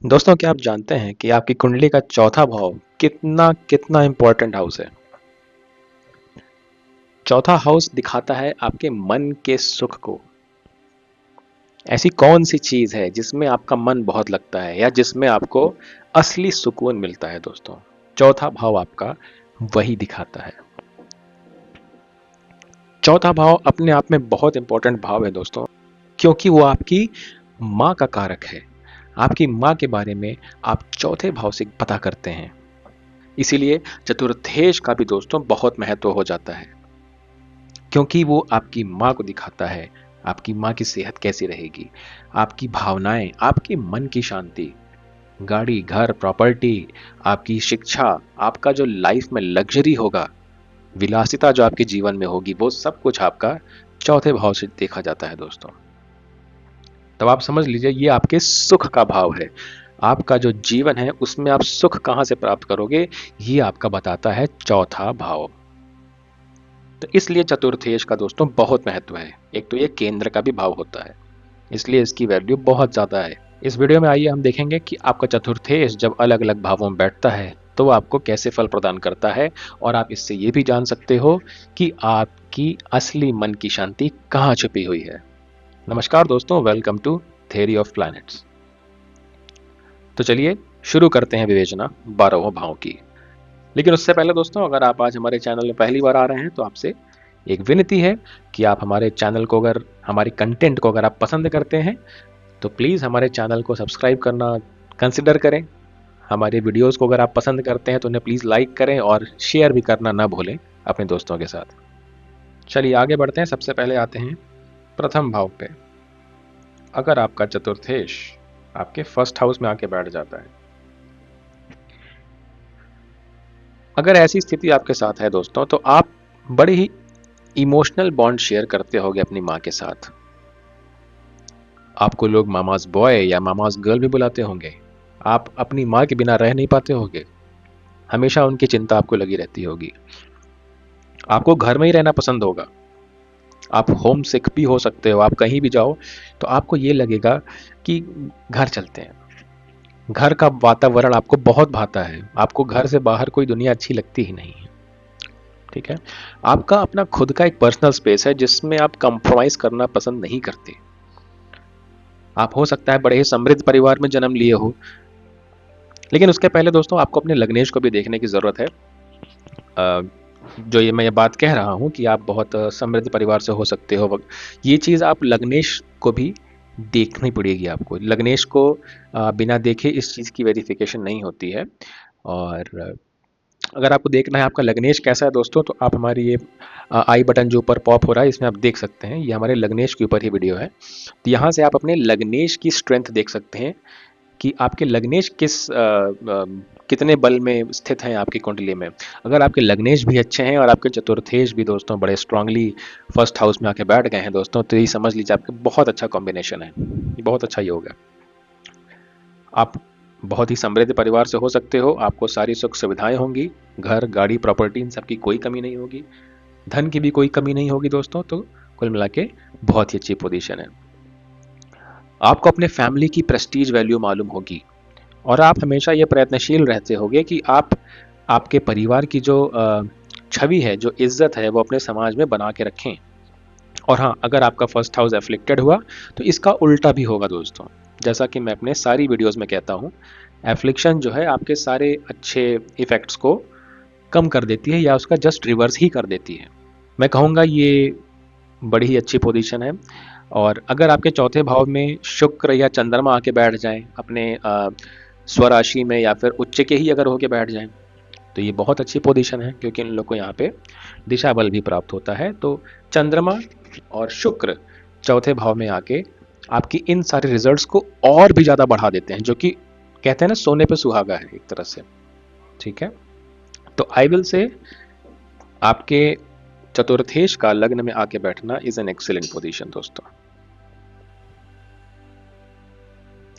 दोस्तों, क्या आप जानते हैं कि आपकी कुंडली का चौथा भाव कितना कितना इंपॉर्टेंट हाउस है। चौथा हाउस दिखाता है आपके मन के सुख को। ऐसी कौन सी चीज है जिसमें आपका मन बहुत लगता है या जिसमें आपको असली सुकून मिलता है। दोस्तों, चौथा भाव आपका वही दिखाता है। चौथा भाव अपने आप में बहुत इंपॉर्टेंट भाव है दोस्तों, क्योंकि वो आपकी माँ का कारक है। आपकी माँ के बारे में आप चौथे भाव से पता करते हैं। इसीलिए चतुर्थेश का भी दोस्तों बहुत महत्व हो जाता है, क्योंकि वो आपकी माँ को दिखाता है। आपकी माँ की सेहत कैसी रहेगी, आपकी भावनाएं, आपके मन की शांति, गाड़ी, घर, प्रॉपर्टी, आपकी शिक्षा, आपका जो लाइफ में लग्जरी होगा, विलासिता जो आपके जीवन में होगी, वो सब कुछ आपका चौथे भाव से देखा जाता है दोस्तों। तब आप समझ लीजिए ये आपके सुख का भाव है। आपका जो जीवन है उसमें आप सुख कहां से प्राप्त करोगे, ये आपका बताता है चौथा भाव। तो इसलिए चतुर्थेश का दोस्तों बहुत महत्व है। एक तो ये केंद्र का भी भाव होता है, इसलिए इसकी वैल्यू बहुत ज्यादा है। इस वीडियो में आइए हम देखेंगे कि आपका चतुर्थेश जब अलग अलग भावों में बैठता है तो वो आपको कैसे फल प्रदान करता है, और आप इससे ये भी जान सकते हो कि आपकी असली मन की शांति कहाँ छुपी हुई है। नमस्कार दोस्तों, welcome to theory of planets. तो चलिए शुरू करते हैं विवेचना 12वें भाव की। लेकिन उससे पहले दोस्तों, अगर आप आज हमारे चैनल में पहली बार आ रहे हैं तो आपसे एक विनती है कि आप हमारे चैनल को, अगर हमारी कंटेंट को अगर आप पसंद करते हैं तो प्लीज़ हमारे चैनल को सब्सक्राइब करना कंसिडर करें। हमारे वीडियोस को अगर आप पसंद करते हैं तो उन्हें प्लीज़ लाइक करें और शेयर भी करना ना भूलें अपने दोस्तों के साथ। चलिए आगे बढ़ते हैं। सबसे पहले आते हैं प्रथम भाव पे। अगर आपका चतुर्थेश आपके फर्स्ट हाउस में आके बैठ जाता है, अगर ऐसी स्थिति आपके साथ है दोस्तों, तो आप बड़े ही इमोशनल बॉन्ड शेयर करते होगे अपनी माँ के साथ। आपको लोग मामाज बॉय या मामाज गर्ल भी बुलाते होंगे। आप अपनी माँ के बिना रह नहीं पाते होंगे। हमेशा उनकी चिंता आपको लगी रहती होगी। आपको घर में ही रहना पसंद होगा। आप होम सिक भी हो सकते हो। आप कहीं भी जाओ तो आपको ये लगेगा कि घर चलते हैं। घर का वातावरण आपको बहुत भाता है। आपको घर से बाहर कोई दुनिया अच्छी लगती ही नहीं है। ठीक है, आपका अपना खुद का एक पर्सनल स्पेस है जिसमें आप कंप्रोमाइज करना पसंद नहीं करते। आप हो सकता है बड़े ही समृद्ध परिवार में जन्म लिए हो, लेकिन उसके पहले दोस्तों आपको अपने लग्नेश को भी देखने की जरूरत है। जो ये मैं ये बात कह रहा हूँ कि आप बहुत समृद्ध परिवार से हो सकते हो, ये चीज़ आप लग्नेश को भी देखनी पड़ेगी। आपको लग्नेश को बिना देखे इस चीज़ की वेरिफिकेशन नहीं होती है। और अगर आपको देखना है आपका लग्नेश कैसा है दोस्तों, तो आप हमारी ये आई बटन जो ऊपर पॉप हो रहा है इसमें आप देख सकते हैं। ये हमारे लग्नेश के ऊपर ही वीडियो है। तो यहाँ से आप अपने लग्नेश की स्ट्रेंथ देख सकते हैं कि आपके लग्नेश कितने बल में स्थित हैं आपकी कुंडली में। अगर आपके लग्नेश भी अच्छे हैं और आपके चतुर्थेश भी दोस्तों बड़े स्ट्रांगली फर्स्ट हाउस में आके बैठ गए हैं दोस्तों, तो ये समझ लीजिए आपके बहुत अच्छा कॉम्बिनेशन है। ये बहुत अच्छा योग है। आप बहुत ही समृद्ध परिवार से हो सकते हो। आपको सारी सुख सुविधाएं होंगी, घर, गाड़ी, प्रॉपर्टी, इन सब की कोई कमी नहीं होगी। धन की भी कोई कमी नहीं होगी दोस्तों। तो कुल मिला के बहुत ही अच्छी पोजीशन है। आपको अपने फैमिली की प्रेस्टीज वैल्यू मालूम होगी, और आप हमेशा ये प्रयत्नशील रहते होगे कि आप आपके परिवार की जो छवि है, जो इज्जत है, वो अपने समाज में बना के रखें। और हाँ, अगर आपका फर्स्ट हाउस एफ्लिक्टेड हुआ तो इसका उल्टा भी होगा दोस्तों। जैसा कि मैं अपने सारी वीडियोस में कहता हूँ, एफ्लिक्शन जो है आपके सारे अच्छे इफेक्ट्स को कम कर देती है या उसका जस्ट रिवर्स ही कर देती है। मैं कहूँगा ये बड़ी ही अच्छी पोजीशन है। और अगर आपके चौथे भाव में शुक्र या चंद्रमा आके बैठ जाएं अपने स्वराशि में, या फिर उच्च के ही अगर होके बैठ जाएं, तो ये बहुत अच्छी पोजीशन है, क्योंकि इन लोग को यहाँ पे दिशा बल भी प्राप्त होता है। तो चंद्रमा और शुक्र चौथे भाव में आके आपकी इन सारे रिजल्ट्स को और भी ज़्यादा बढ़ा देते हैं, जो कि कहते हैं ना, सोने पे सुहागा है एक तरह से। ठीक है, तो आई विल से आपके चतुर्थेश का लग्न में आके बैठना इज एन एक्सीलेंट पोजीशन दोस्तों।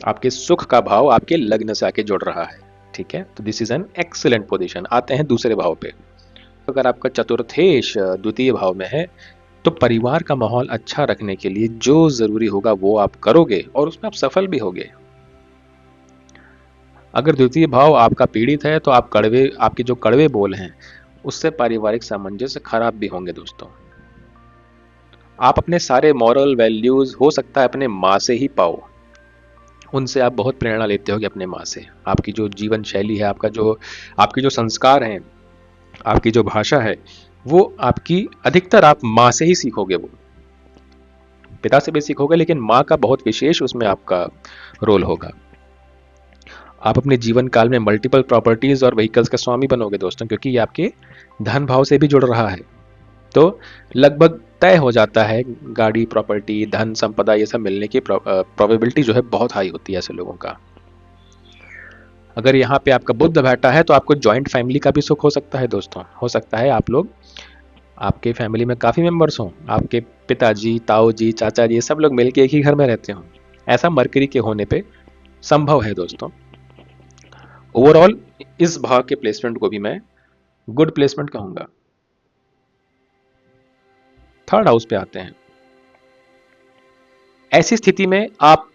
आपके सुख का भाव आपके लग्न से आके जुड़ रहा है। ठीक है, तो this is an excellent position. आते हैं दूसरे भाव पे। अगर आपका चतुर्थेश द्वितीय भाव में है, तो परिवार का माहौल अच्छा रखने के लिए जो जरूरी होगा वो आप करोगे और उसमें आप सफल भी होगे। अगर द्वितीय भाव आपका पीड़ित है तो आपके जो कड़वे बोल हैं उससे पारिवारिक सामंजस्य खराब भी होंगे दोस्तों। आप अपने सारे मॉरल वैल्यूज हो सकता है अपने माँ से ही पाओ। उनसे आप बहुत प्रेरणा लेते होगे अपने माँ से। आपकी जो जीवन शैली है, आपके जो संस्कार हैं, आपकी जो भाषा है, वो आपकी अधिकतर आप माँ से ही सीखोगे। वो पिता से भी सीखोगे, लेकिन माँ का बहुत विशेष उसमें आपका रोल होगा। आप अपने जीवन काल में मल्टीपल प्रॉपर्टीज और व्हीकल्स का स्वामी बनोगे दोस्तों, क्योंकि ये आपके धन भाव से भी जुड़ रहा है। तो लगभग तय हो जाता है, गाड़ी, प्रॉपर्टी, धन संपदा ये सब मिलने की प्रोबेबिलिटी जो है बहुत हाई होती है ऐसे लोगों का। अगर यहाँ पे आपका बुध बैठा है तो आपको जॉइंट फैमिली का भी सुख हो सकता है दोस्तों। हो सकता है आप लोग, आपके फैमिली में काफ़ी मेंबर्स हों, आपके पिताजी, ताऊ जी, चाचा जी, सब लोग मिलके एक ही घर में रहते हों। ऐसा मरकरी के होने पे संभव है दोस्तों। ओवरऑल इस भाव के प्लेसमेंट को भी मैं गुड प्लेसमेंट कहूंगा। थर्ड हाउस पे आते हैं। ऐसी स्थिति में आप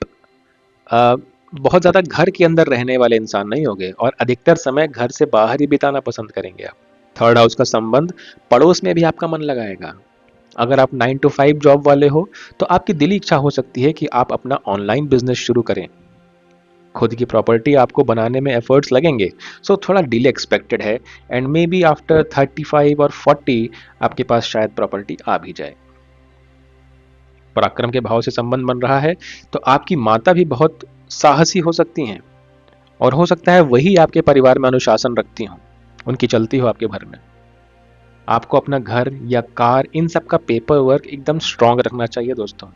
बहुत ज़्यादा घर के अंदर रहने वाले इंसान नहीं होंगे और अधिकतर समय घर से बाहर ही बिताना पसंद करेंगे आप। थर्ड हाउस का संबंध पड़ोस में भी आपका मन लगाएगा। अगर आप 9 to 5 जॉब वाले हो तो आपकी दिली इच्छा हो सकती है कि आप अपना ऑनलाइन बिजनेस शुरू करें। खुद की प्रॉपर्टी आपको बनाने में एफर्ट्स लगेंगे, सो थोड़ा डिले एक्सपेक्टेड है, एंड मे बी आफ्टर 35 और 40 आपके पास शायद प्रॉपर्टी आ भी जाए। पराक्रम के भाव से संबंध बन रहा है तो आपकी माता भी बहुत साहसी हो सकती हैं, और हो सकता है वही आपके परिवार में अनुशासन रखती हों, उनकी चलती हो आपके घर में। आपको अपना घर या कार, इन सब का पेपर वर्क एकदम स्ट्रांग रखना चाहिए दोस्तों।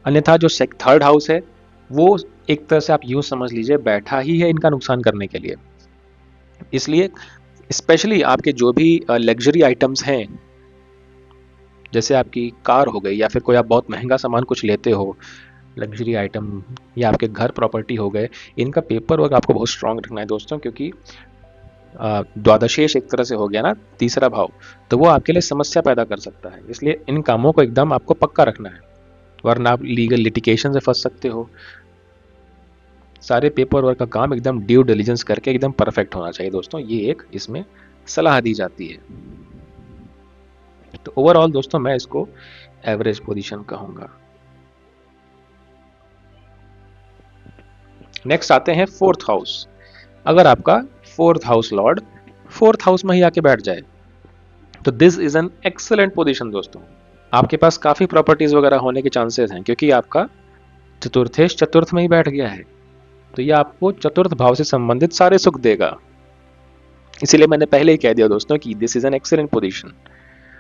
अन्यथा जो थर्ड हाउस है वो एक तरह से आप यूं समझ लीजिए बैठा ही है इनका नुकसान करने के लिए। इसलिए स्पेशली आपके जो भी लग्जरी आइटम्स हैं, जैसे आपकी कार हो गई या फिर कोई आप बहुत महंगा सामान कुछ लेते हो, लग्जरी आइटम, या आपके घर प्रॉपर्टी हो गए, इनका पेपर वर्क आपको बहुत स्ट्रांग रखना है दोस्तों, क्योंकि द्वादशेष एक तरह से हो गया ना, तीसरा भाव, तो वो आपके लिए समस्या पैदा कर सकता है। इसलिए इन कामों को एकदम आपको पक्का रखना है, वरना आप लीगल लिटिगेशन से फंस सकते हो। सारे पेपर वर्क का काम एकदम ड्यू डिलिजेंस करके एकदम परफेक्ट होना चाहिए दोस्तों, ये एक इसमें सलाह दी जाती है। तो ओवरऑल दोस्तों मैं इसको एवरेज पोजीशन कहूंगा। नेक्स्ट आते हैं फोर्थ हाउस। अगर आपका fourth house Lord fourth house में ही आके बैठ जाए तो this is an excellent position दोस्तों। आपके पास काफी प्रॉपर्टीज वगैरह होने के चांसेस हैं, क्योंकि आपका चतुर्थेश चतुर्थ में ही बैठ गया है, तो ये आपको चतुर्थ भाव से संबंधित सारे सुख देगा। इसीलिए मैंने पहले ही कह दिया दोस्तों कि this is an excellent position.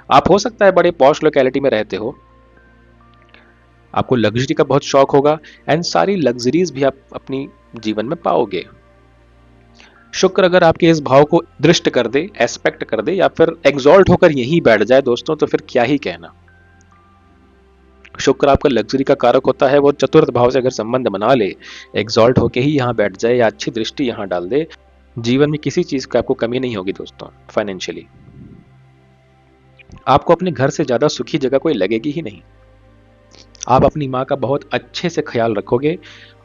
आप हो सकता है बड़े पॉश लोकेलिटी में रहते हो, आपको लग्जरी का बहुत शौक होगा, एंड सारी लग्जरीज भी आप अपनी जीवन में पाओगे। शुक्र अगर आपके इस भाव को दृष्ट कर दे, एस्पेक्ट कर दे, या फिर एग्जॉल्ट होकर यहीं बैठ जाए दोस्तों, तो फिर क्या ही कहना। शुक्र आपका लग्जरी का कारक होता है, वो चतुर्थ भाव से अगर संबंध बना ले, एग्जॉल्ट होके ही यहाँ बैठ जाए या अच्छी दृष्टि यहाँ डाल दे, जीवन में किसी चीज का आपको कमी नहीं होगी दोस्तों। फाइनेंशियली आपको अपने घर से ज्यादा सुखी जगह कोई लगेगी ही नहीं। आप अपनी माँ का बहुत अच्छे से ख्याल रखोगे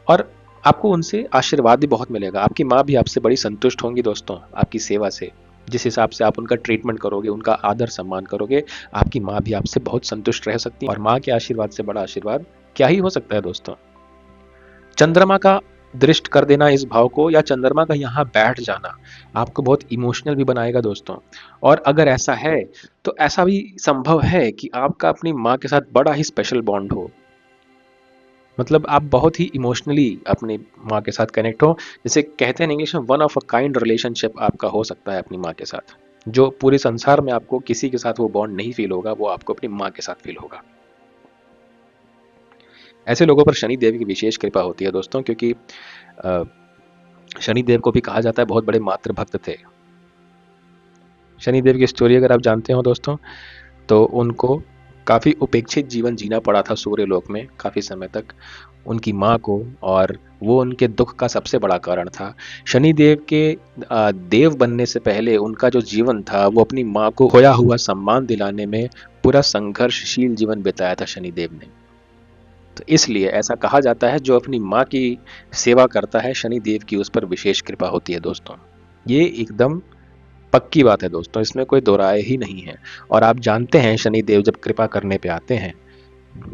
और आपको उनसे आशीर्वाद भी बहुत मिलेगा। आपकी माँ भी आपसे बड़ी संतुष्ट होंगी दोस्तों, आपकी सेवा से। जिस हिसाब से आप उनका ट्रीटमेंट करोगे, उनका आदर सम्मान करोगे, आपकी माँ भी आपसे बहुत संतुष्ट रह सकती है, और माँ के आशीर्वाद से बड़ा आशीर्वाद क्या ही हो सकता है दोस्तों। चंद्रमा का दृष्ट कर देना इस भाव को, या चंद्रमा का यहाँ बैठ जाना, आपको बहुत इमोशनल भी बनाएगा दोस्तों। और अगर ऐसा है तो ऐसा भी संभव है कि आपका अपनी माँ के साथ बड़ा ही स्पेशल बॉन्ड हो। मतलब आप बहुत ही इमोशनली अपनी माँ के साथ कनेक्ट हो, जैसे कहते हैं इंग्लिश में, one of a kind relationship आपका हो सकता है अपनी माँ के साथ, जो पूरे संसार में आपको किसी के साथ वो बॉन्ड नहीं फील होगा, वो आपको अपनी माँ के साथ फील होगा। ऐसे लोगों पर शनि देव की विशेष कृपा होती है दोस्तों, क्योंकि शनि देव को भी कहा जाता है बहुत बड़े मातृभक्त थे। शनि देव की स्टोरी अगर आप जानते हो दोस्तों, तो उनको काफ़ी उपेक्षित जीवन जीना पड़ा था सूर्य लोक में काफ़ी समय तक, उनकी माँ को, और वो उनके दुख का सबसे बड़ा कारण था। शनि देव के देव बनने से पहले उनका जो जीवन था वो अपनी माँ को खोया हुआ सम्मान दिलाने में पूरा संघर्षशील जीवन बिताया था शनि देव ने। तो इसलिए ऐसा कहा जाता है, जो अपनी माँ की सेवा करता है शनि देव की उस पर विशेष कृपा होती है दोस्तों। ये एकदम पक्की बात है दोस्तों, इसमें कोई दो राय ही नहीं है। और आप जानते हैं शनि देव जब कृपा करने पे आते हैं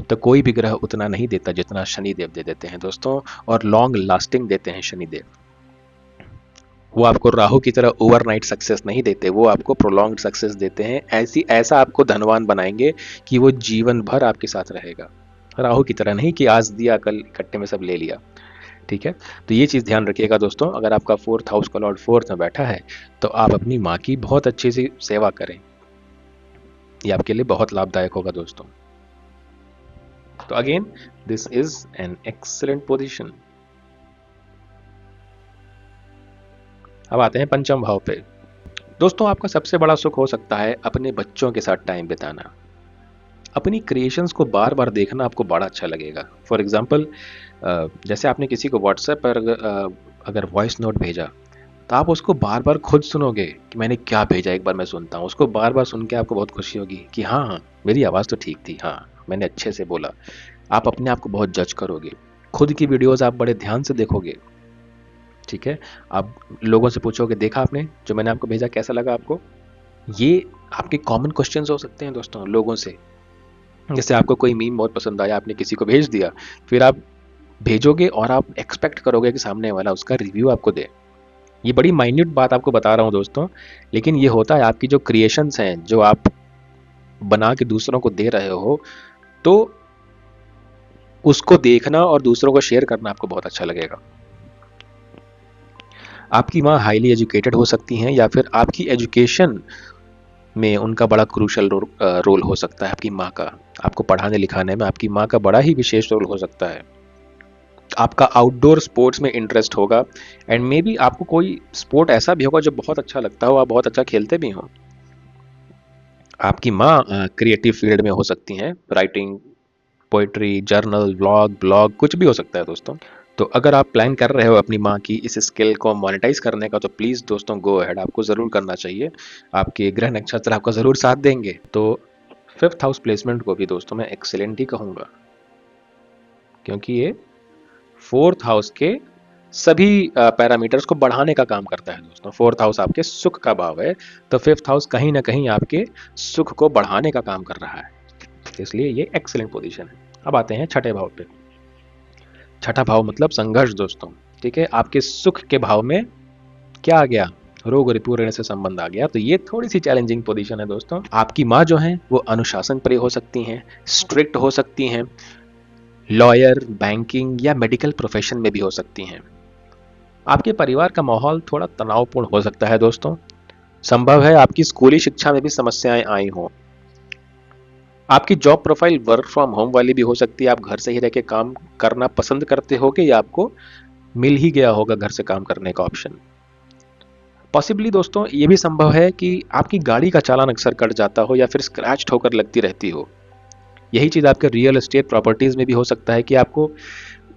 तो कोई भी ग्रह उतना नहीं देता जितना शनि देव दे देते हैं दोस्तों। और लॉन्ग लास्टिंग देते हैं शनि देव। वो आपको राहु की तरह ओवरनाइट सक्सेस नहीं देते, वो आपको प्रोलॉन्ग्ड सक्सेस देते हैं। ऐसा आपको धनवान बनाएंगे कि वो जीवन भर आपके साथ रहेगा। राहु की तरह नहीं कि आज दिया कल इकट्ठे में सब ले लिया। ठीक है, तो ये चीज़ ध्यान रखिएगा दोस्तों। अगर आपका फोर्थ हाउस का लॉर्ड फोर्थ में बैठा है तो आप अपनी माँ की बहुत अच्छी सी सेवा करें, ये आपके लिए बहुत लाभदायक होगा दोस्तों। तो again this is an excellent position. अब आते हैं पंचम भाव पे। दोस्तों आपका सबसे बड़ा सुख हो सकता है अपने बच्चों के साथ टाइम बिताना। अपनी क्रिएशंस को बार बार देखना आपको बड़ा अच्छा लगेगा। फॉर एग्जाम्पल, जैसे आपने किसी को व्हाट्सएप पर अगर वॉइस नोट भेजा तो आप उसको बार बार खुद सुनोगे कि मैंने क्या भेजा, एक बार मैं सुनता हूँ उसको। बार बार सुन के आपको बहुत खुशी होगी कि हाँ हाँ मेरी आवाज़ तो ठीक थी, हाँ मैंने अच्छे से बोला। आप अपने आप को बहुत जज करोगे। खुद की वीडियोस आप बड़े ध्यान से देखोगे। ठीक है, आप लोगों से पूछोगे देखा आपने जो मैंने आपको भेजा, कैसा लगा आपको। ये आपके कॉमन क्वेश्चंस हो सकते हैं दोस्तों लोगों से। जैसे आपको कोई मीम बहुत पसंद आया, आपने किसी को भेज दिया, फिर आप भेजोगे और आप एक्सपेक्ट करोगे कि सामने वाला उसका रिव्यू आपको दे। ये बड़ी माइन्यूट बात आपको बता रहा हूँ दोस्तों, लेकिन ये होता है। आपकी जो क्रिएशंस हैं जो आप बना के दूसरों को दे रहे हो, तो उसको देखना और दूसरों को शेयर करना आपको बहुत अच्छा लगेगा। आपकी माँ हाईली एजुकेटेड हो सकती हैं, या फिर आपकी एजुकेशन में उनका बड़ा क्रूशल रोल हो सकता है। आपकी माँ का आपको पढ़ाने लिखाने में आपकी माँ का बड़ा ही विशेष रोल हो सकता है। आपका आउटडोर स्पोर्ट्स में इंटरेस्ट होगा, एंड मे बी आपको कोई स्पोर्ट ऐसा भी होगा जो बहुत अच्छा लगता हो, आप बहुत अच्छा खेलते भी हो। आपकी माँ क्रिएटिव फील्ड में हो सकती हैं, writing, poetry, journal, vlog, blog, कुछ भी हो सकता है दोस्तों। तो अगर आप प्लान कर रहे हो अपनी माँ की इस स्किल को मोनेटाइज करने का, तो प्लीज़ दोस्तों गो अहेड, आपको ज़रूर करना चाहिए। आपके ग्रह नक्षत्र आपका ज़रूर साथ देंगे। तो फिफ्थ हाउस प्लेसमेंट को भी दोस्तों मैं एक्सेलेंट ही कहूँगा, क्योंकि ये फोर्थ हाउस के सभी पैरामीटर्स को बढ़ाने का काम करता है दोस्तों। फोर्थ हाउस आपके सुख का भाव है, तो फिफ्थ हाउस कहीं ना कहीं आपके सुख को बढ़ाने का काम कर रहा है, इसलिए ये एक्सेलेंट पोजीशन है। अब आते हैं छठे भाव पे। छठा भाव मतलब संघर्ष दोस्तों। ठीक है, आपके सुख के भाव में क्या आ गया, रोग रिपू ऋण से संबंध आ गया। तो ये थोड़ी सी चैलेंजिंग पोजीशन है दोस्तों। आपकी माँ जो है वो अनुशासन प्रिय हो सकती हैं, स्ट्रिक्ट हो सकती हैं, लॉयर, बैंकिंग या मेडिकल प्रोफेशन में भी हो सकती हैं। आपके परिवार का माहौल थोड़ा तनावपूर्ण हो सकता है दोस्तों। संभव है आपकी स्कूली शिक्षा में भी समस्याएं आई हों। आपकी job profile work from home वाली भी हो सकती है। आप घर से ही रह के काम करना पसंद करते होगे, या आपको मिल ही गया होगा घर से काम करने का ऑप्शन। पॉसिबली दोस्तों ये भी संभव है कि आपकी गाड़ी का चालान अक्सर कट जाता हो, या फिर स्क्रैच ठोकर लगती रहती हो। यही चीज़ आपके रियल एस्टेट प्रॉपर्टीज़ में भी हो सकता है कि आपको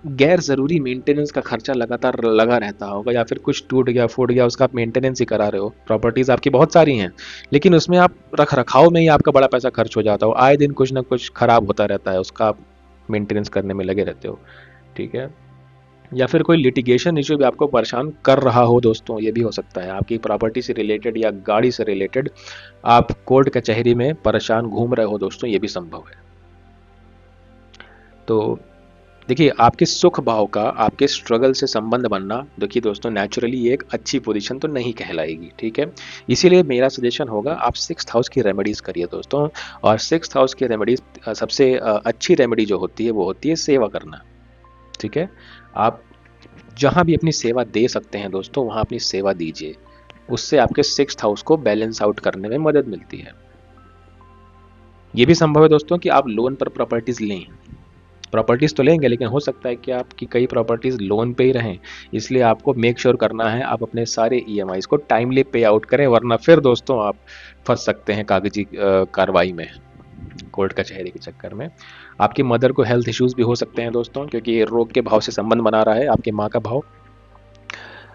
गैर ज़रूरी मेंटेनेंस का खर्चा लगातार लगा रहता होगा, या फिर कुछ टूट गया फूट गया उसका आप मेंटेनेंस ही करा रहे हो। प्रॉपर्टीज़ आपकी बहुत सारी हैं, लेकिन उसमें आप रख रखाव में ही आपका बड़ा पैसा खर्च हो जाता हो। आए दिन कुछ ना कुछ खराब होता रहता है, उसका आप मेंटेनेंस करने में लगे रहते हो। ठीक है, या फिर कोई लिटिगेशन इशू भी आपको परेशान कर रहा हो दोस्तों, ये भी हो सकता है। आपकी प्रॉपर्टी से रिलेटेड या गाड़ी से रिलेटेड आप कोर्ट कचहरी में परेशान घूम रहे हो दोस्तों, ये भी संभव है। तो देखिए, आपके सुख भाव का आपके स्ट्रगल से संबंध बनना, देखिए दोस्तों नेचुरली ये एक अच्छी पोजीशन तो नहीं कहलाएगी। ठीक है, इसीलिए मेरा सजेशन होगा आप सिक्स्थ हाउस की रेमेडीज करिए दोस्तों। और सिक्स्थ हाउस की रेमेडीज सबसे अच्छी रेमेडी जो होती है वो होती है सेवा करना। ठीक है, आप जहाँ भी अपनी सेवा दे सकते हैं दोस्तों वहाँ अपनी सेवा दीजिए, उससे आपके सिक्स्थ हाउस को बैलेंस आउट करने में मदद मिलती है। ये भी संभव है दोस्तों कि आप लोन पर प्रॉपर्टीज लें। प्रॉपर्टीज़ तो लेंगे, लेकिन हो सकता है कि आपकी कई प्रॉपर्टीज़ लोन पे ही रहें। इसलिए आपको मेक श्योर करना है आप अपने सारे ईएमआईज़ को टाइमली पे आउट करें, वरना फिर दोस्तों आप फंस सकते हैं कागजी कार्रवाई में, कोर्ट कचहरी के चक्कर में। आपकी मदर को हेल्थ इश्यूज़ भी हो सकते हैं दोस्तों, क्योंकि ये रोग के भाव से संबंध बना रहा है, आपकी माँ का भाव।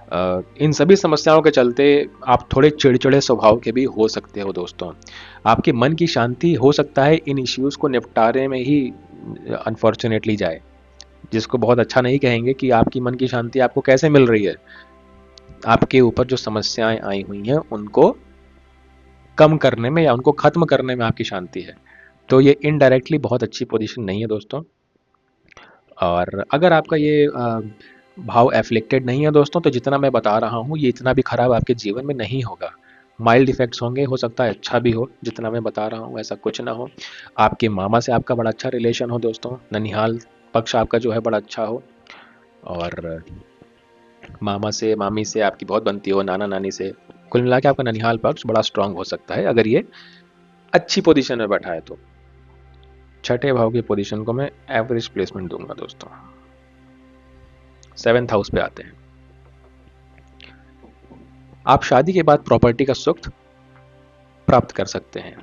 इन सभी समस्याओं के चलते आप थोड़े चिड़चिड़े स्वभाव के भी हो सकते हो दोस्तों। आपके मन की शांति हो सकता है इन इश्यूज़ को निपटारे में ही अनफॉर्चुनेटली जाए, जिसको बहुत अच्छा नहीं कहेंगे कि आपकी मन की शांति आपको कैसे मिल रही है। आपके ऊपर जो समस्याएं आई हुई हैं उनको कम करने में या उनको ख़त्म करने में आपकी शांति है। तो ये इनडायरेक्टली बहुत अच्छी पोजीशन नहीं है दोस्तों। और अगर आपका ये भाव एफ्लिक्टेड नहीं है दोस्तों, तो जितना मैं बता रहा हूँ ये इतना भी खराब आपके जीवन में नहीं होगा। माइल्ड इफेक्ट्स होंगे, हो सकता है अच्छा भी हो, जितना मैं बता रहा हूँ ऐसा कुछ ना हो। आपके मामा से आपका बड़ा अच्छा रिलेशन हो दोस्तों, ननिहाल पक्ष आपका जो है बड़ा अच्छा हो, और मामा से मामी से आपकी बहुत बनती हो, नाना नानी से। कुल मिला के आपका ननिहाल पक्ष बड़ा स्ट्रांग हो सकता है अगर ये अच्छी पोजीशन में बैठा है तो। छठे भाव की पोजीशन को मैं एवरेज प्लेसमेंट दूंगा दोस्तों। 7th हाउस पे आते हैं। आप शादी के बाद प्रॉपर्टी का सुख प्राप्त कर सकते हैं।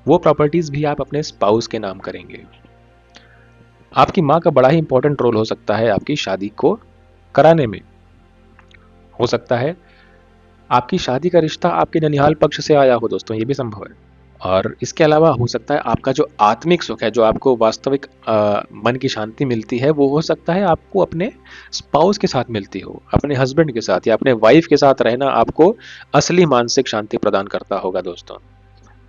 वो प्रॉपर्टीज भी आप अपने स्पाउस के नाम करेंगे। आपकी माँ का बड़ा ही इंपॉर्टेंट रोल हो सकता है आपकी शादी को कराने में। हो सकता है आपकी शादी का रिश्ता आपके ननिहाल पक्ष से आया हो दोस्तों, ये भी संभव है। और इसके अलावा हो सकता है आपका जो आत्मिक सुख है, जो आपको वास्तविक मन की शांति मिलती है, वो हो सकता है आपको अपने स्पाउस के साथ मिलती हो, अपने हस्बैंड के साथ या अपने वाइफ के साथ रहना आपको असली मानसिक शांति प्रदान करता होगा दोस्तों।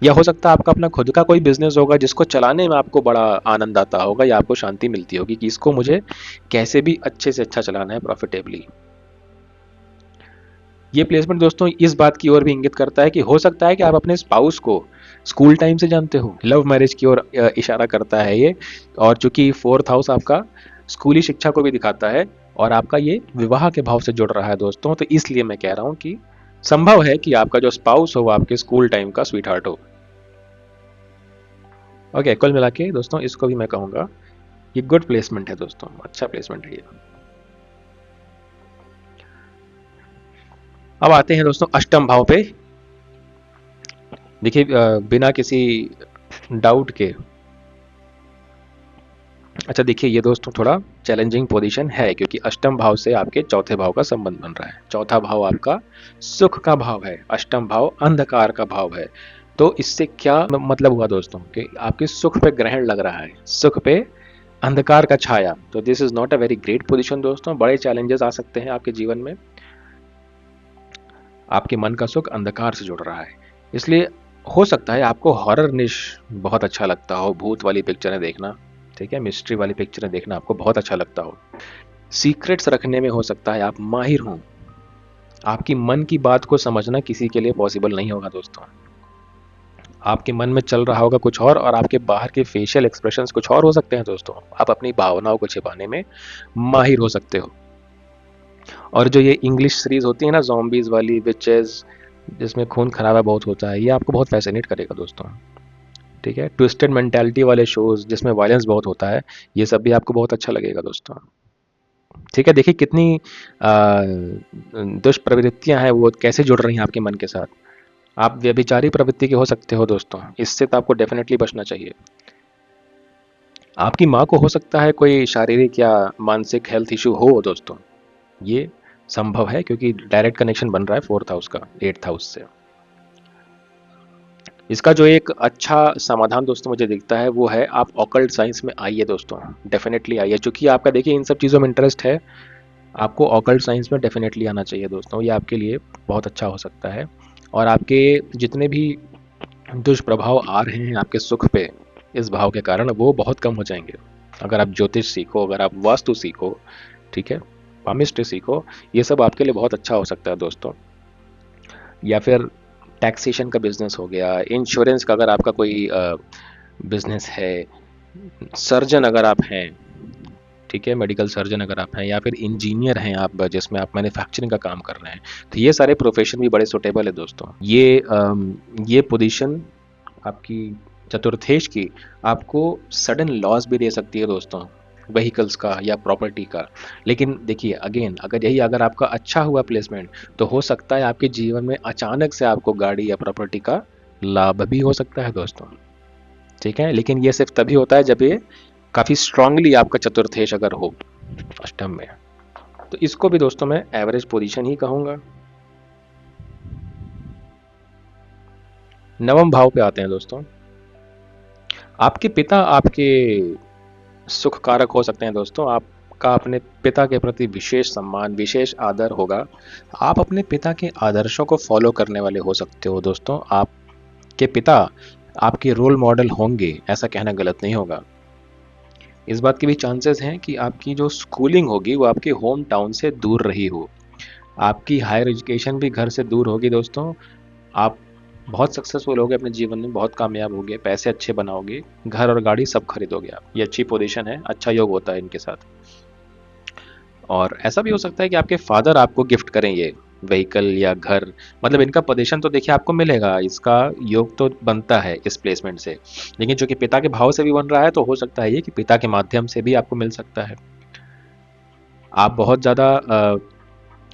या हो सकता है आपका अपना खुद का कोई बिजनेस होगा जिसको चलाने में आपको बड़ा आनंद आता होगा या आपको शांति मिलती होगी कि इसको मुझे कैसे भी अच्छे से अच्छा चलाना है प्रॉफिटेबली। ये प्लेसमेंट दोस्तों इस बात की ओर भी इंगित करता है कि हो सकता है कि आप अपने स्पाउस को स्कूल टाइम से जानते हो। लव मैरिज की ओर इशारा करता है ये। और चूंकि 4th हाउस आपका स्कूली शिक्षा को भी दिखाता है और आपका ये विवाह के भाव से जुड़ रहा है दोस्तों, तो इसलिए मैं कह रहा हूं कि संभव है कि आपका जो स्पाउस हो वो आपके स्कूल टाइम का स्वीट हार्ट हो। ओके, कुल मिला के दोस्तों इसको भी मैं कहूँगा ये गुड प्लेसमेंट है दोस्तों, अच्छा प्लेसमेंट है ये। अब आते हैं दोस्तों अष्टम भाव पे। देखिए बिना किसी डाउट के, अच्छा देखिए ये दोस्तों थोड़ा चैलेंजिंग पोजीशन है क्योंकि अष्टम भाव से आपके चौथे भाव का संबंध बन रहा है। चौथा भाव आपका सुख का भाव है, अष्टम भाव अंधकार का भाव है। तो इससे क्या मतलब हुआ दोस्तों कि आपके सुख पे ग्रहण लग रहा है, सुख पे अंधकार का छाया। तो this is not a very great position दोस्तों, बड़े चैलेंजेस आ सकते हैं आपके जीवन में। आपके मन का सुख अंधकार से जुड़ रहा है, इसलिए हो सकता है आपको हॉरर निश बहुत अच्छा लगता हो, भूत वाली पिक्चरें देखना, ठीक है, मिस्ट्री वाली पिक्चरें देखना आपको बहुत अच्छा लगता हो। सीक्रेट्स रखने में हो सकता है आप माहिर हों। आपकी मन की बात को समझना किसी के लिए पॉसिबल नहीं होगा दोस्तों। आपके मन में चल रहा होगा कुछ और आपके बाहर के फेशियल एक्सप्रेशंस कुछ और हो सकते हैं दोस्तों। आप अपनी भावनाओं को छिपाने में माहिर हो सकते हो। और जो ये इंग्लिश सीरीज होती है ना, zombies वाली, विचेस, जिसमें खून खराबा बहुत होता है, ये आपको बहुत फैसिनेट करेगा दोस्तों। ठीक है, ट्विस्टेड मेंटालिटी वाले शोज जिसमें वायलेंस बहुत होता है, ये सब भी आपको बहुत अच्छा लगेगा दोस्तों। ठीक है, देखिए कितनी दुष्प्रवृत्तियां हैं वो कैसे जुड़ रही हैं आपके मन के साथ। आप व्यभिचारी प्रवृत्ति के हो सकते हो दोस्तों, इससे तो आपको डेफिनेटली बचना चाहिए। आपकी माँ को हो सकता है कोई शारीरिक या मानसिक हेल्थ इशू हो दोस्तों, ये संभव है क्योंकि डायरेक्ट कनेक्शन बन रहा है 4th हाउस का 8th हाउस से। इसका जो एक अच्छा समाधान दोस्तों मुझे दिखता है वो है आप ऑकल्ट साइंस में आइए दोस्तों, डेफिनेटली आइए। चूंकि आपका देखिए इन सब चीज़ों में इंटरेस्ट है, आपको ऑकल्ट साइंस में डेफिनेटली आना चाहिए दोस्तों, ये आपके लिए बहुत अच्छा हो सकता है। और आपके जितने भी दुष्प्रभाव आ रहे हैं आपके सुख पे इस भाव के कारण, वो बहुत कम हो जाएंगे अगर आप ज्योतिष सीखो, अगर आप वास्तु सीखो, ठीक है, पामिस्ट्री सीखो, ये सब आपके लिए बहुत अच्छा हो सकता है दोस्तों। या फिर टैक्सेशन का बिजनेस हो गया, इंश्योरेंस का अगर आपका कोई बिजनेस है, सर्जन अगर आप हैं, ठीक है, मेडिकल सर्जन अगर आप हैं, या फिर इंजीनियर हैं आप जिसमें आप मैन्युफैक्चरिंग का काम कर रहे हैं, तो ये सारे प्रोफेशन भी बड़े सुटेबल है दोस्तों। ये पोजीशन आपकी चतुर्थेश की आपको सडन लॉस भी दे सकती है दोस्तों, व्हीकल्स का या प्रॉपर्टी का। लेकिन देखिए अगेन, अगर आपका अच्छा हुआ प्लेसमेंट, तो हो सकता है आपके जीवन में अचानक से आपको गाड़ी या प्रॉपर्टी का लाभ भी हो सकता है दोस्तों। ठीक है, लेकिन ये सिर्फ तभी होता है जब ये काफ़ी स्ट्रांगली आपका चतुर्थेश अगर हो अष्टम में। तो इसको भी दोस्तों मैं एवरेज पोजीशन ही कहूँगा। नवम भाव पे आते हैं दोस्तों। आपके पिता आपके सुख कारक हो सकते हैं दोस्तों। आपका अपने पिता के प्रति विशेष सम्मान, विशेष आदर होगा। आप अपने पिता के आदर्शों को फॉलो करने वाले हो सकते हो दोस्तों। आपके पिता आपके रोल मॉडल होंगे, ऐसा कहना गलत नहीं होगा। इस बात के भी चांसेस हैं कि आपकी जो स्कूलिंग होगी वो आपके होम टाउन से दूर रही हो। आपकी हायर एजुकेशन भी घर से दूर होगी दोस्तों। आप बहुत सक्सेसफुल होगे अपने जीवन में, बहुत कामयाब होगे, पैसे अच्छे बनाओगे, घर और गाड़ी सब खरीदोगे आप। ये अच्छी पोजीशन है, अच्छा योग होता है इनके साथ। और ऐसा भी हो सकता है कि आपके फादर आपको गिफ्ट करें ये व्हीकल या घर। मतलब इनका पोजीशन तो देखिए आपको मिलेगा, इसका योग तो बनता है इस प्लेसमेंट से। लेकिन जो कि पिता के भाव से भी बन रहा है, तो हो सकता है ये कि पिता के माध्यम से भी आपको मिल सकता है। आप बहुत ज़्यादा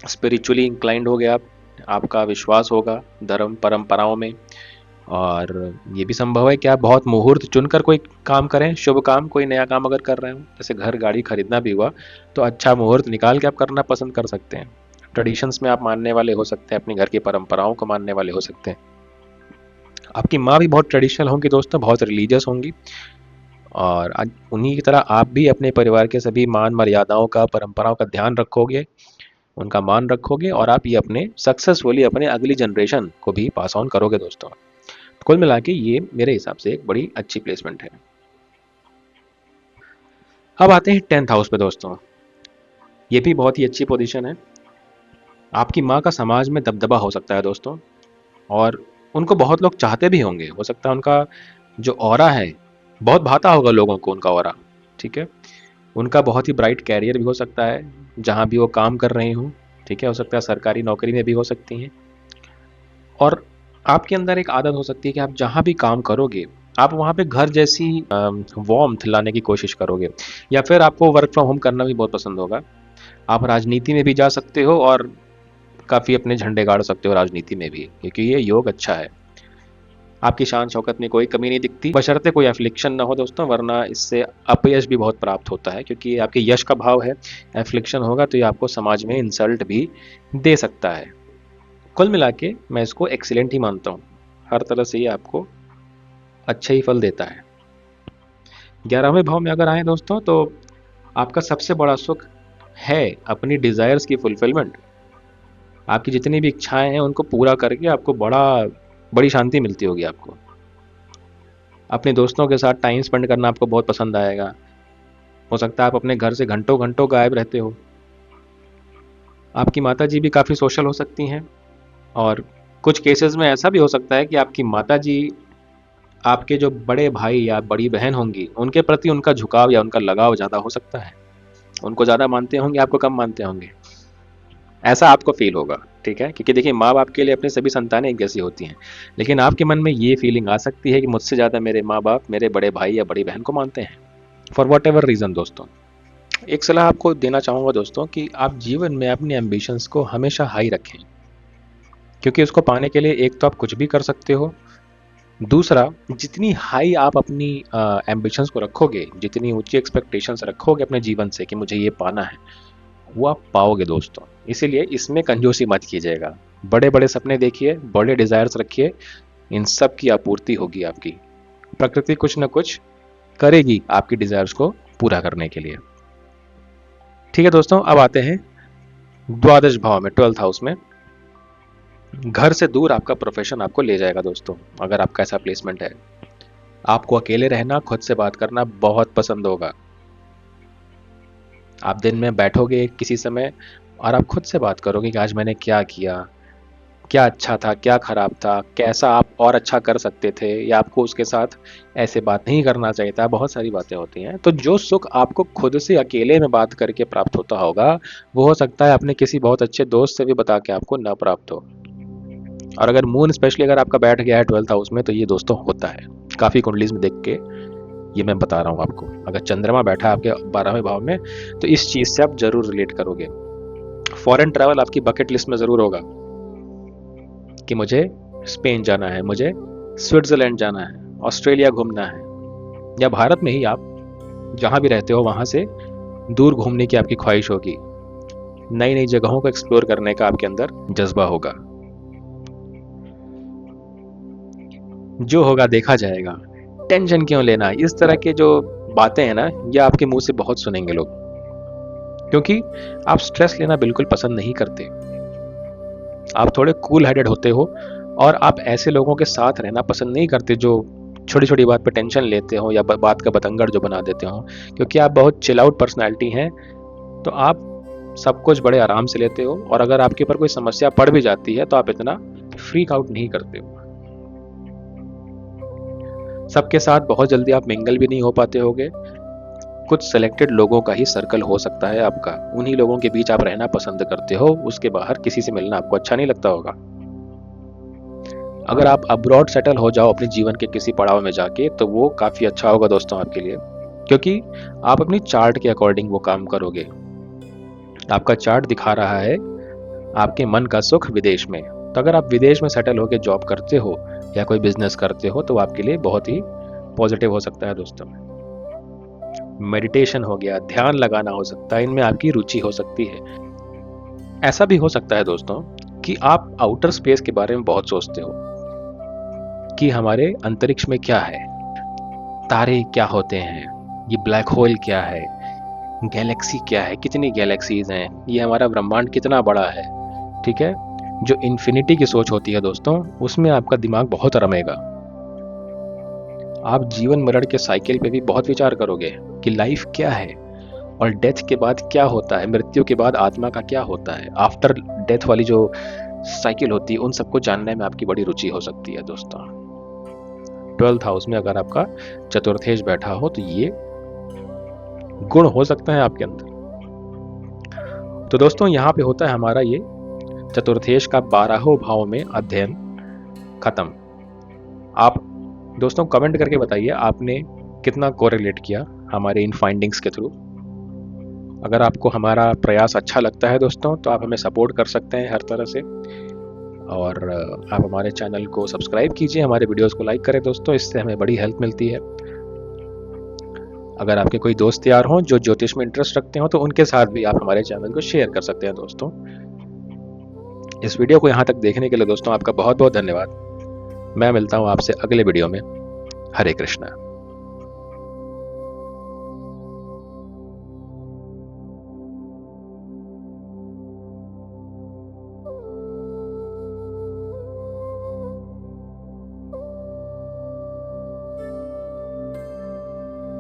स्पिरिचुअली इंक्लाइंड हो गए आप, आपका विश्वास होगा धर्म परंपराओं में। और ये भी संभव है कि आप बहुत मुहूर्त चुनकर कोई काम करें, शुभ काम, कोई नया काम अगर कर रहे हो, जैसे घर गाड़ी खरीदना भी हुआ, तो अच्छा मुहूर्त निकाल के आप करना पसंद कर सकते हैं। ट्रेडिशंस में आप मानने वाले हो सकते हैं, अपने घर की परंपराओं को मानने वाले हो सकते हैं। आपकी माँ भी बहुत ट्रेडिशनल होंगी दोस्तों, बहुत रिलीजियस होंगी। और आज उन्हीं की तरह आप भी अपने परिवार के सभी मान मर्यादाओं का, परंपराओं का ध्यान रखोगे, उनका मान रखोगे, और आप ये अपने सक्सेसफुली अपने अगली जनरेशन को भी पास ऑन करोगे दोस्तों। कुल मिला के ये मेरे हिसाब से एक बड़ी अच्छी प्लेसमेंट है। अब आते हैं 10th हाउस पे दोस्तों। ये भी बहुत ही अच्छी पोजीशन है। आपकी माँ का समाज में दबदबा हो सकता है दोस्तों, और उनको बहुत लोग चाहते भी होंगे। हो सकता है उनका जो ऑरा है बहुत भाता होगा लोगों को, उनका ऑरा। ठीक है, उनका बहुत ही ब्राइट कैरियर भी हो सकता है जहाँ भी वो काम कर रही हूँ। ठीक है, हो सकता है सरकारी नौकरी में भी हो सकती हैं। और आपके अंदर एक आदत हो सकती है कि आप जहाँ भी काम करोगे, आप वहाँ पे घर जैसी वार्मथ लाने की कोशिश करोगे, या फिर आपको वर्क फ्रॉम होम करना भी बहुत पसंद होगा। आप राजनीति में भी जा सकते हो और काफ़ी अपने झंडे गाड़ सकते हो राजनीति में भी, क्योंकि ये योग अच्छा है। आपकी शान शौकत में कोई कमी नहीं दिखती, बशर्ते कोई एफ्लिक्शन ना हो दोस्तों, वरना इससे अपयश भी बहुत प्राप्त होता है, क्योंकि ये आपके यश का भाव है। एफ्लिक्शन होगा तो ये आपको समाज में इंसल्ट भी दे सकता है। कुल मिला के मैं इसको एक्सीलेंट ही मानता हूँ। हर तरह से ये आपको अच्छे ही फल देता है। 11वें भाव में अगर आए दोस्तों, तो आपका सबसे बड़ा सुख है अपनी डिजायर्स की फुलफिलमेंट। आपकी जितनी भी इच्छाएं हैं उनको पूरा करके आपको बड़ी शांति मिलती होगी आपको। अपने दोस्तों के साथ टाइम स्पेंड करना आपको बहुत पसंद आएगा। हो सकता है आप अपने घर से घंटों घंटों गायब रहते हो। आपकी माता जी भी काफ़ी सोशल हो सकती हैं, और कुछ केसेस में ऐसा भी हो सकता है कि आपकी माता जी आपके जो बड़े भाई या बड़ी बहन होंगी उनके प्रति उनका झुकाव या उनका लगाव ज़्यादा हो सकता है। उनको ज़्यादा मानते होंगे, आपको कम मानते होंगे, ऐसा आपको फील होगा। ठीक है, क्योंकि देखिए माँ बाप के लिए अपनी सभी संतानें एक जैसी होती हैं, लेकिन आपके मन में ये फीलिंग आ सकती है कि मुझसे ज़्यादा मेरे माँ बाप मेरे बड़े भाई या बड़ी बहन को मानते हैं, फॉर वॉट एवर रीज़न दोस्तों। एक सलाह आपको देना चाहूँगा दोस्तों कि आप जीवन में अपने एम्बिशंस को हमेशा हाई रखें, क्योंकि उसको पाने के लिए एक तो आप कुछ भी कर सकते हो, दूसरा जितनी हाई आप अपनी एम्बिशंस को रखोगे, जितनी ऊंची एक्सपेक्टेशंस रखोगे अपने जीवन से कि मुझे ये पाना है, वो आप पाओगे दोस्तों। इसीलिए इसमें कंजूसी मत कीजिएगा। बड़े बड़े सपने देखिए, बड़े डिजायर्स रखिए, इन सब की आपूर्ति होगी आपकी। प्रकृति कुछ न कुछ करेगी आपकी डिजायर्स को पूरा करने के लिए। ठीक है दोस्तों, अब आते हैं द्वादश भाव में, 12th हाउस में। घर से दूर आपका प्रोफेशन आपको ले जाएगा दोस्तों, अगर आपका ऐसा प्लेसमेंट है। आपको अकेले रहना, खुद से बात करना बहुत पसंद होगा। आप दिन में बैठोगे किसी समय और आप खुद से बात करोगे कि आज मैंने क्या किया, क्या अच्छा था, क्या खराब था, कैसा आप और अच्छा कर सकते थे, या आपको उसके साथ ऐसे बात नहीं करना चाहिए था। बहुत सारी बातें होती हैं। तो जो सुख आपको खुद से अकेले में बात करके प्राप्त होता होगा, वो हो सकता है अपने किसी बहुत अच्छे दोस्त से भी बता के आपको ना प्राप्त हो। और अगर मून स्पेशली अगर आपका बैठ गया है 12th हाउस में, तो ये दोस्तों होता है। काफ़ी कुंडलीज में देख के ये मैं बता रहा हूँ आपको। अगर चंद्रमा बैठा है आपके 12वें भाव में, तो इस चीज़ से आप जरूर रिलेट करोगे। फॉरेन ट्रैवल आपकी बकेट लिस्ट में ज़रूर होगा कि मुझे स्पेन जाना है, मुझे स्विट्ज़रलैंड जाना है, ऑस्ट्रेलिया घूमना है, या भारत में ही आप जहाँ भी रहते हो वहाँ से दूर घूमने की आपकी ख्वाहिश होगी। नई नई जगहों को एक्सप्लोर करने का आपके अंदर जज्बा होगा। जो होगा देखा जाएगा, टेंशन क्यों लेना, इस तरह के जो बातें हैं ना, ये आपके मुंह से बहुत सुनेंगे लोग, क्योंकि आप स्ट्रेस लेना बिल्कुल पसंद नहीं करते। आप थोड़े कूल हेडेड होते हो और आप ऐसे लोगों के साथ रहना पसंद नहीं करते जो छोटी छोटी बात पे टेंशन लेते हो या बात का बतंगड़ जो बना देते हो, क्योंकि आप बहुत चिल आउट पर्सनैलिटी हैं। तो आप सब कुछ बड़े आराम से लेते हो, और अगर आपके ऊपर कोई समस्या पड़ भी जाती है तो आप इतना फ्रीक आउट नहीं करते हो। सबके साथ बहुत जल्दी आप मिंगल भी नहीं हो पाते होगे। कुछ सेलेक्टेड लोगों का ही सर्कल हो सकता है आपका, उन्हीं लोगों के बीच आप रहना पसंद करते हो, उसके बाहर किसी से मिलना आपको अच्छा नहीं लगता होगा। अगर आप अब्रॉड सेटल हो जाओ अपने जीवन के किसी पड़ाव में जाके, तो वो काफ़ी अच्छा होगा दोस्तों आपके लिए, क्योंकि आप अपनी चार्ट के अकॉर्डिंग वो काम करोगे। आपका चार्ट दिखा रहा है आपके मन का सुख विदेश में। तो अगर आप विदेश में सेटल होकर जॉब करते हो या कोई बिजनेस करते हो, तो आपके लिए बहुत ही पॉजिटिव हो सकता है दोस्तों। मेडिटेशन हो गया, ध्यान लगाना हो सकता है, इनमें आपकी रुचि हो सकती है। ऐसा भी हो सकता है दोस्तों कि आप आउटर स्पेस के बारे में बहुत सोचते हो कि हमारे अंतरिक्ष में क्या है, तारे क्या होते हैं, ये ब्लैक होल क्या है, गैलेक्सी क्या है, कितनी गैलेक्सीज हैं, ये हमारा ब्रह्मांड कितना बड़ा है। ठीक है, जो इन्फिनिटी की सोच होती है दोस्तों, उसमें आपका दिमाग बहुत रमेगा। आप जीवन मरण के साइकिल पे भी बहुत विचार करोगे कि लाइफ क्या है और डेथ के बाद क्या होता है, मृत्यु के बाद आत्मा का क्या होता है, आफ्टर डेथ वाली जो साइकिल होती है, उन सबको जानने में आपकी बड़ी रुचि हो सकती है दोस्तों। 12th हाउस में अगर आपका चतुर्थेश बैठा हो तो ये गुण हो सकता है आपके अंदर। तो दोस्तों यहाँ पे होता है हमारा ये चतुर्थेश का 12वें भाव में अध्ययन खत्म। आप दोस्तों कमेंट करके बताइए आपने कितना कोरिलेट किया हमारे इन फाइंडिंग्स के थ्रू। अगर आपको हमारा प्रयास अच्छा लगता है दोस्तों, तो आप हमें सपोर्ट कर सकते हैं हर तरह से, और आप हमारे चैनल को सब्सक्राइब कीजिए, हमारे वीडियोस को लाइक करें दोस्तों, इससे हमें बड़ी हेल्प मिलती है। अगर आपके कोई दोस्त यार हों जो ज्योतिष में इंटरेस्ट रखते हो, तो उनके साथ भी आप हमारे चैनल को शेयर कर सकते हैं दोस्तों। इस वीडियो को यहाँ तक देखने के लिए दोस्तों आपका बहुत बहुत धन्यवाद। मैं मिलता हूँ आपसे अगले वीडियो में। हरे कृष्णा।